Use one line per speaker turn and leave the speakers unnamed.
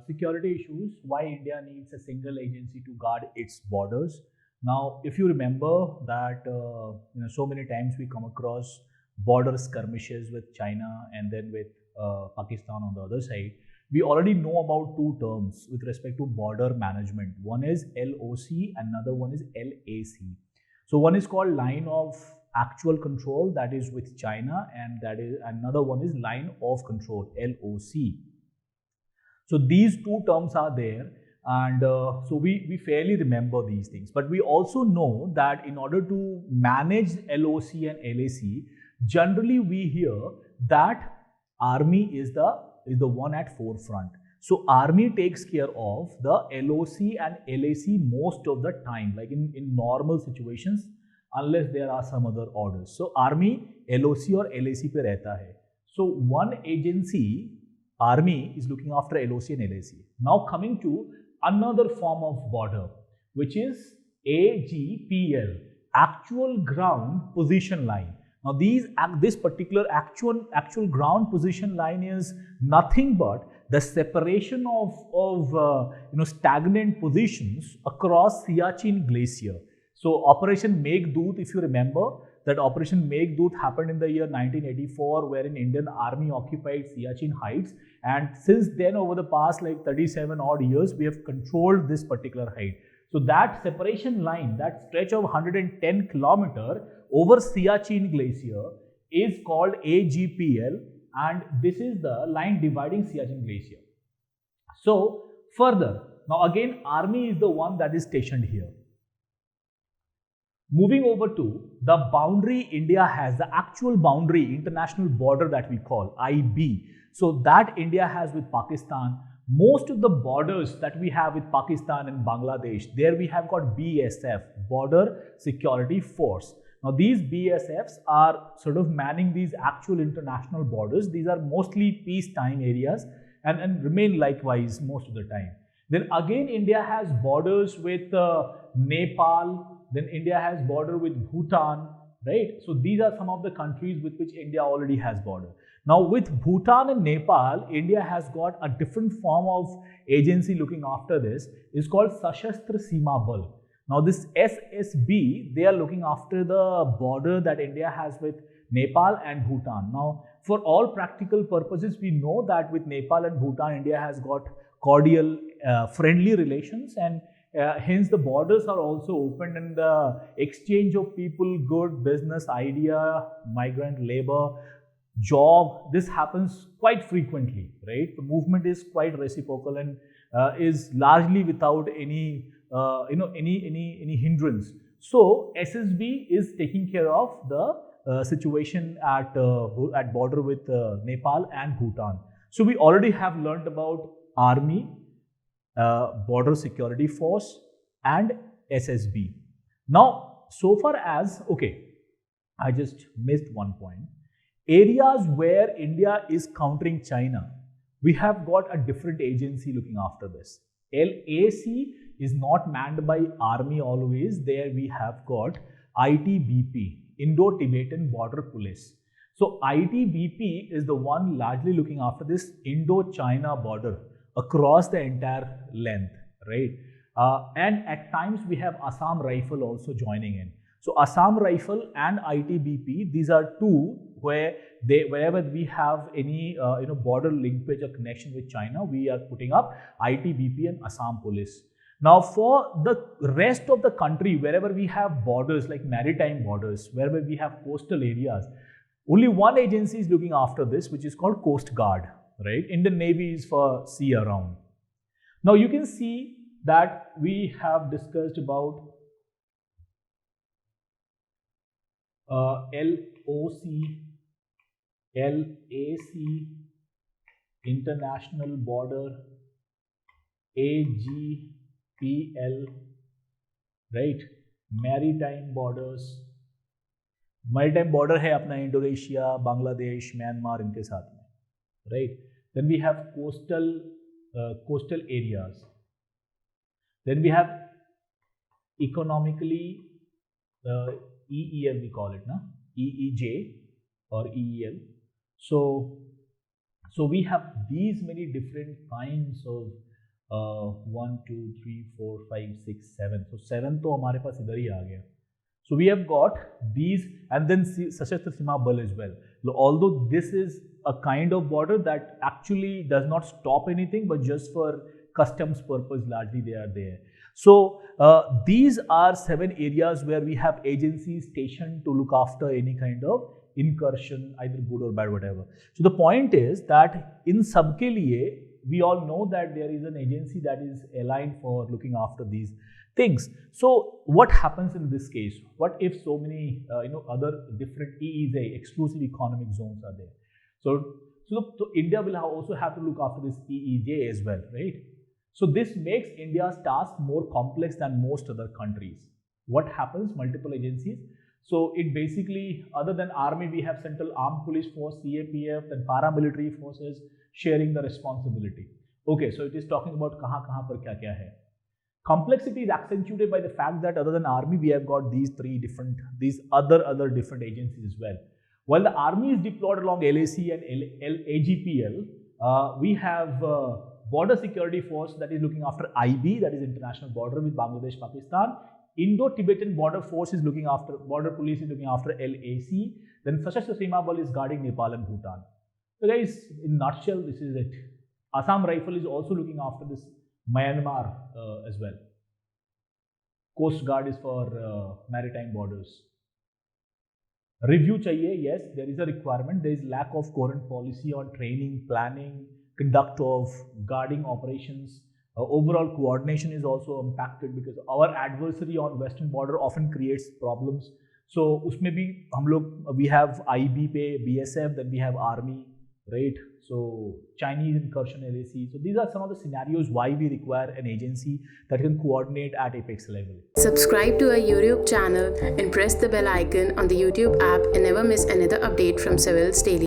security issues, why India needs a single agency to guard its borders. Now, if you remember that so many times we come across border skirmishes with China and then with Pakistan on the other side, we already know about two terms with respect to border management. One is LOC, another one is LAC. So one is called line of actual control, that is with China, and that is another one is line of control, LOC. So these two terms are there, and so we fairly remember these things. But we also know that in order to manage LOC and LAC, generally we hear that army is the one at forefront. So army takes care of the LOC and LAC most of the time, like in normal situations, unless there are some other orders. So army LOC or LAC pe rehta hai. So one agency, army, is looking after LOC and LAC. Now coming to another form of border, which is AGPL, actual ground position line. Now this particular actual ground position line is nothing but the separation of stagnant positions across Siachen Glacier. So Operation Meghdoot, if you remember, that Operation Meghdoot happened in the year 1984, wherein Indian Army occupied Siachen Heights, and since then over the past like 37 odd years, we have controlled this particular height. So that separation line, that stretch of 110 kilometers over Siachen Glacier is called AGPL, and this is the line dividing Siachen Glacier. So further, now again army is the one that is stationed here. Moving over to the boundary India has, the actual boundary, international border that we call IB. So that India has with Pakistan. Most of the borders that we have with Pakistan and Bangladesh, there we have got BSF, Border Security Force. Now these BSFs are sort of manning these actual international borders. These are mostly peacetime areas and remain likewise most of the time. Then again India has borders with Nepal, then India has border with Bhutan, right? So these are some of the countries with which India already has border. Now with Bhutan and Nepal, India has got a different form of agency looking after this. It's called Sashastra Seema Bal. Now this SSB, they are looking after the border that India has with Nepal and Bhutan. Now for all practical purposes, we know that with Nepal and Bhutan, India has got cordial, friendly relations, and hence the borders are also open, and the exchange of people, good, business, idea, migrant labor, job, this happens quite frequently, right? The movement is quite reciprocal and is largely without any any hindrance. So SSB is taking care of the situation at border with Nepal and Bhutan. So we already have learned about army, Border Security Force and SSB. Now, so far as, okay, I just missed one point. Areas where India is countering China, we have got a different agency looking after this. LAC is not manned by army always. There we have got ITBP, Indo-Tibetan Border Police. So ITBP is the one largely looking after this Indo-China border across the entire length, right? And at times we have Assam Rifle also joining in. So Assam Rifle and ITBP, these are two where wherever we have any border linkage or connection with China, we are putting up ITBP and Assam Police. Now for the rest of the country, wherever we have borders like maritime borders, wherever we have coastal areas, only one agency is looking after this, which is called Coast Guard, right? Indian Navy is for sea around. Now you can see that we have discussed about LOC, LAC, International Border, AGPL, right? Maritime borders. Maritime border है अपना Indonesia, Bangladesh, Myanmar इनके साथ में, right? Then we have coastal areas. Then we have economically EEL, we call it, na? EEJ or EEL. So we have these many different kinds of 1 2 3 4 5 6 7, so 7 तो हमारे पास इधर ही आ गया. So we have got these, and then Sashastra Seema Bal as well. Although this is a kind of border that actually does not stop anything, but just for customs purpose, largely they are there. So these are 7 areas where we have agencies stationed to look after any kind of incursion, either good or bad, whatever. So the point is that in sabke liye, we all know that there is an agency that is aligned for looking after these things. So what happens in this case? What if so many other different EEZ, exclusive economic zones, are there? So India will also have to look after this EEZ as well, right? So this makes India's task more complex than most other countries. What happens? Multiple agencies. So it basically, other than army, we have Central Armed Police Force, CAPF, then paramilitary forces sharing the responsibility. Okay, so it is talking about kahan par kya kya hai. Complexity is accentuated by the fact that other than army, we have got these other different agencies as well. While the army is deployed along LAC and AGPL, we have border security force that is looking after IB, that is international border with Bangladesh, Pakistan. Indo-Tibetan border force is looking after, border police is looking after LAC. Then Sashastra Seema Bal is guarding Nepal and Bhutan. So guys, in a nutshell, this is it. Assam Rifle is also looking after this Myanmar as well. Coast Guard is for maritime borders. Review chahiye, yes, there is a requirement. There is lack of current policy on training, planning, conduct of guarding operations. Overall coordination is also impacted because our adversary on western border often creates problems. So usme bhi hum log, we have IB pe BSF, then we have army, right? So Chinese incursion, LAC. So these are some of the scenarios why we require an agency that can coordinate at apex level.
Subscribe to our YouTube channel and press the bell icon on the YouTube app and never miss another update from Civils Daily.